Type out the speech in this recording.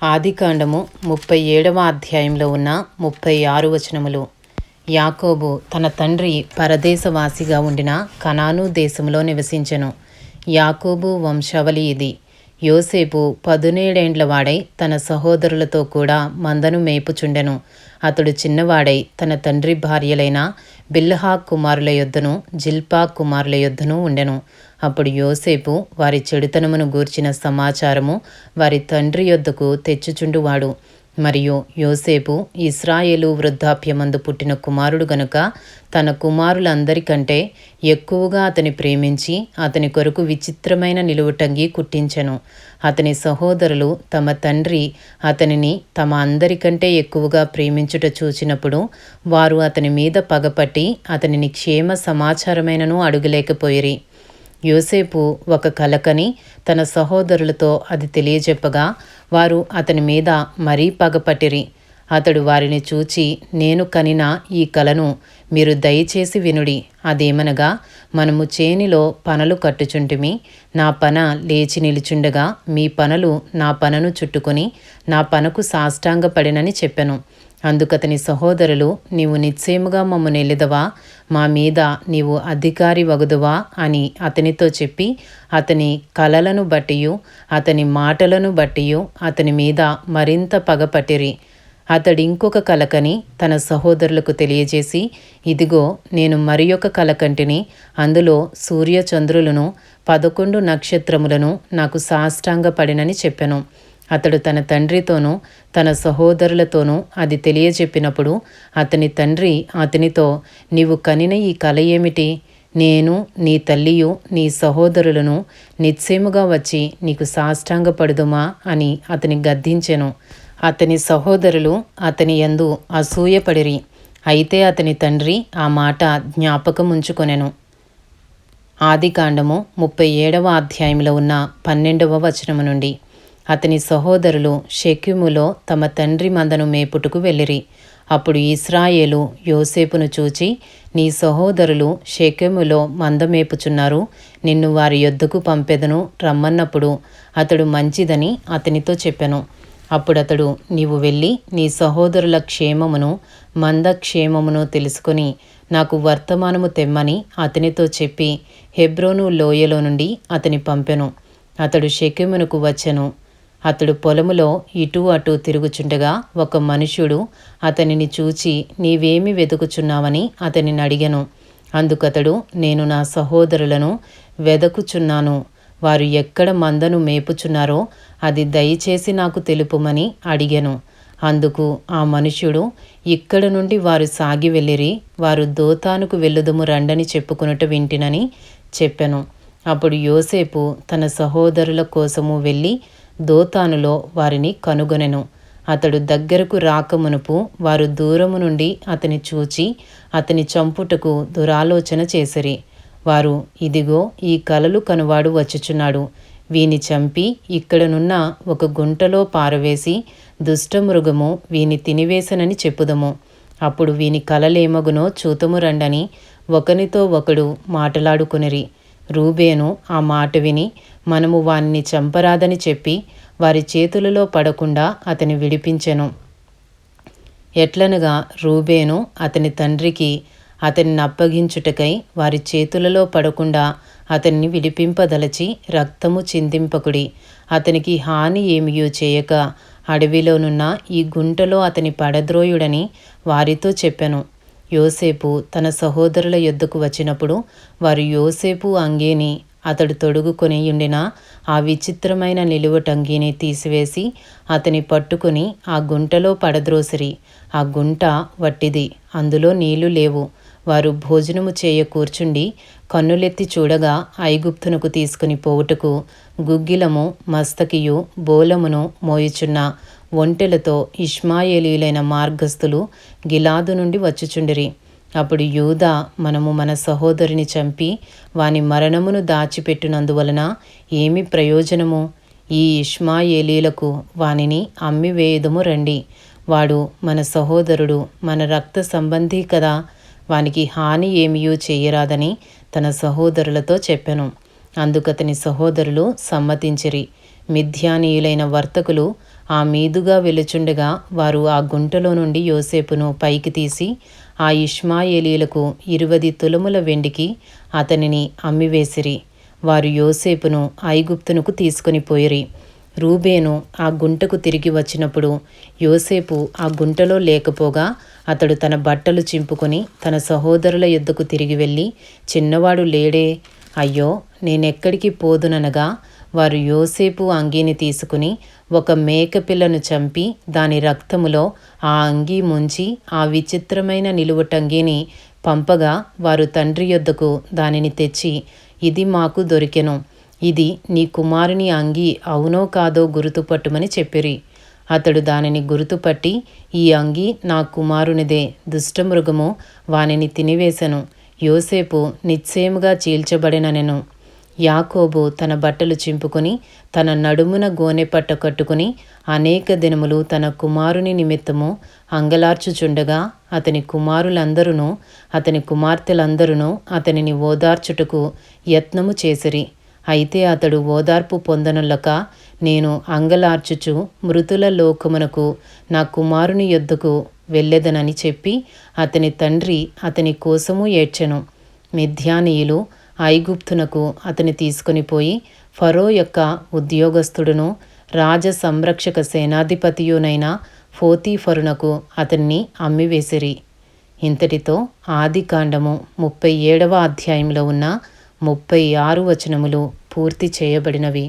ఆదికాండము 37వ అధ్యాయంలో ఉన్న 36 వచనములు. యాకోబు తన తండ్రి పరదేశవాసిగా ఉండిన కనాను దేశంలో నివసించెను. యాకోబు వంశావళి ఇది. యోసేపు 17 వాడై తన సహోదరులతో కూడా మందను మేపుచుండెను. అతడు చిన్నవాడై తన తండ్రి భార్యలైన బిల్హా కుమారుల యొద్దను జిల్పా కుమారుల యొద్దను ఉండెను. అప్పుడు యోసేపు వారి చెడుతనమును గూర్చిన సమాచారము వారి తండ్రి యొద్దకు తెచ్చుచుండువాడు. మరియు యోసేపు ఇశ్రాయేలు వృద్ధాప్యమందు పుట్టిన కుమారుడు గనుక తన కుమారులందరికంటే ఎక్కువగా అతని ప్రేమించి అతని కొరకు విచిత్రమైన నిలువుటంగి కుట్టించెను. అతని సహోదరులు తమ తండ్రి అతనిని తమ అందరికంటే ఎక్కువగా ప్రేమించుట చూచినప్పుడు వారు అతని మీద పగపట్టి అతనిని క్షేమ సమాచారమైనను అడుగలేకపోయిరి. యోసేపు ఒక కలకని తన సహోదరులతో అది తెలియజెప్పగా వారు అతని మీద మరీ పగపట్టిరి. అతడు వారిని చూచి, నేను కనిన ఈ కలను మీరు దయచేసి వినుడి. అదేమనగా, మనము చేనిలో పనలు కట్టుచుంటిమి. నా పన లేచి నిలుచుండగా మీ పనలు నా పనను చుట్టుకొని నా పనకు సాష్టాంగపడినని చెప్పెను. అందుకతని సహోదరులు, నీవు నిశ్చయముగా మమ్ము ఎల్లెదవా, మా మీద నీవు అధికారి వగుదువా అని అతనితో చెప్పి అతని కలలను బట్టియు అతని మాటలను బట్టియు అతని మీద మరింత పగపట్టిరి. అతడింకొక కలకని తన సహోదరులకు తెలియజేసి, ఇదిగో నేను మరి ఒక కలకంటిని, అందులో సూర్యచంద్రులను 11 నక్షత్రములను నాకు సాష్టాంగపడినని చెప్పెను. అతడు తన తండ్రితోనూ తన సహోదరులతోనూ అది తెలియజెప్పినప్పుడు అతని తండ్రి అతనితో, నీవు కనిన ఈ కల ఏమిటి? నేను నీ తల్లియు నీ సహోదరులను నిశ్చయముగా వచ్చి నీకు సాష్టాంగపడుదుమా అని అతని గద్దించెను. అతని సహోదరులు అతని యందు అసూయపడిరి. అయితే అతని తండ్రి ఆ మాట జ్ఞాపకముంచుకొనెను. ఆదికాండము 37వ అధ్యాయంలో ఉన్న 12వ వచనము నుండి. అతని సహోదరులు షెకెములో తమ తండ్రి మందను మేపుటకు వెళ్ళిరి. అప్పుడు ఇశ్రాయేలు యోసేపును చూచి, నీ సహోదరులు షెకెములో మంద మేపుచున్నారు, నిన్ను వారి యొద్దకు పంపెదను రమ్మన్నప్పుడు అతడు మంచిదని అతనితో చెప్పెను. అప్పుడతడు, నీవు వెళ్ళి నీ సహోదరుల క్షేమమును మంద క్షేమమును తెలుసుకొని నాకు వర్తమానము తెమ్మని అతనితో చెప్పి హెబ్రోను లోయలో నుండి అతని పంపెను. అతడు షెకెమునకు వచ్చెను. అతడు పొలములో ఇటూ అటూ తిరుగుచుండగా ఒక మనుష్యుడు అతనిని చూచి, నీవేమి వెతుకుచున్నావని అతనిని అడిగెను. అందుకతడు, నేను నా సహోదరులను వెదకుచున్నాను. వారు ఎక్కడ మందను మేపుచున్నారో అది దయచేసి నాకు తెలుపుమని అడిగెను. అందుకు ఆ మనుష్యుడు, ఇక్కడ నుండి వారు సాగి వెళ్ళిరి, వారు దోతానుకు వెళ్ళుదుము రండని చెప్పుకొనుట వింటినని చెప్పెను. అప్పుడు యోసేపు తన సహోదరుల కోసము వెళ్ళి దోతానులో వారిని కనుగొనెను. అతడు దగ్గరకు రాకమునుపు వారు దూరము నుండి అతని చూచి అతని చంపుటకు దురాలోచన చేసిరి. వారు, ఇదిగో ఈ కలలు కనువాడు వచ్చుచున్నాడు, వీని చంపి ఇక్కడనున్న ఒక గుంటలో పారవేసి దుష్టమృగము వీని తినివేసనని చెప్పుదము. అప్పుడు వీని కలలేమగునో చూతము రండని ఒకనితో ఒకడు మాటలాడుకొనిరి. రూబేను ఆ మాట విని, మనము వానిని చంపరాదని చెప్పి వారి చేతులలో పడకుండా అతని విడిపించెను. ఎట్లనగా రూబేను అతని తండ్రికి అతనిని అప్పగించుటకై వారి చేతులలో పడకుండా అతన్ని విడిపింపదలచి రక్తము చిందింపకుడి, అతనికి హాని ఏమియూ చేయక అడవిలోనున్న ఈ గుంటలో అతని పడద్రోయుడని వారితో చెప్పెను. యోసేపు తన సహోదరుల యొద్దకు వచ్చినప్పుడు వారు యోసేపు అంగీని అతడు తొడుగుకొని ఉండిన ఆ విచిత్రమైన నిలువటంగీని తీసివేసి అతని పట్టుకొని ఆ గుంటలో పడద్రోసిరి. ఆ గుంట వట్టిది, అందులో నీళ్లు లేవు. వారు భోజనము చేయ కూర్చుండి కన్నులెత్తి చూడగా ఐగుప్తునకు తీసుకుని పోవుటకు గుగ్గిలము మస్తకియు బోలమును మోయుచున్న ఒంటెలతో ఇష్మాయేలీయులైన మార్గస్థులు గిలాదు నుండి వచ్చుచుండిరి. అప్పుడు యూదా, మనము మన సహోదరుని చంపి వాని మరణమును దాచిపెట్టునందువలన ఏమి ప్రయోజనము? ఈ ఇష్మాయేలీలకు వానిని అమ్మివేయుదుము రండి. వాడు మన సహోదరుడు, మన రక్త సంబంధి కదా, వానికి హాని ఏమియూ చేయరాదని తన సహోదరులతో చెప్పెను. అందుకతని సహోదరులు సమ్మతించిరి. మిద్యానీయులైన వర్తకులు ఆ మీదుగా వెలుచుండగా వారు ఆ గుంటలో నుండి యోసేపును పైకి తీసి ఆ ఇష్మాయేలీయులకు 20 తులముల వెండికి అతనిని అమ్మివేసిరి. వారు యోసేపును ఐగుప్తునకు తీసుకొని పోయిరి. రూబేను ఆ గుంటకు తిరిగి వచ్చినప్పుడు యోసేపు ఆ గుంటలో లేకపోగా అతడు తన బట్టలు చింపుకొని తన సహోదరుల యొద్దకు తిరిగి వెళ్ళి, చిన్నవాడు లేడే, అయ్యో నేనెక్కడికి పోదుననగా, వారు యోసేపు అంగీని తీసుకుని ఒక మేకపిల్లను చంపి దాని రక్తములో ఆ అంగీ ముంచి ఆ విచిత్రమైన నిలువటంగీని పంపగా, వారు తండ్రి యొద్దకు దానిని తెచ్చి, ఇది మాకు దొరికెను, ఇది నీ కుమారుని అంగీ అవునో కాదో గుర్తుపట్టుమని చెప్పిరి. అతడు దానిని గుర్తుపట్టి, ఈ అంగీ నా కుమారునిదే, దుష్టమృగము వానిని తినివేశను, యోసేపు నిశ్చయముగా చీల్చబడిననెను. యాకోబు తన బట్టలు చింపుకొని తన నడుమున గోనెపట్ట కట్టుకుని అనేక దినములు తన కుమారుని నిమిత్తము అంగలార్చుచుండగా, అతని కుమారులందరూ అతని కుమార్తెలందరూ అతనిని ఓదార్చుటకు యత్నము చేసిరి. అయితే అతడు ఓదార్పు పొందనులక, నేను అంగలార్చుచు మృతుల లోకమునకు నా కుమారుని యొద్దకు వెళ్ళెదనని చెప్పి అతని తండ్రి అతని కోసము ఏడ్చెను. మిద్యానీయులు ఐగుప్తునకు అతని తీసుకొని పోయి ఫరో యొక్క ఉద్యోగస్తుడును రాజ సంరక్షక సేనాధిపతియునైన పోతీఫరునకు అతన్ని అమ్మివేసిరి. ఇంతటితో ఆదికాండము 37వ అధ్యాయంలో ఉన్న 36 వచనములు పూర్తి చేయబడినవి.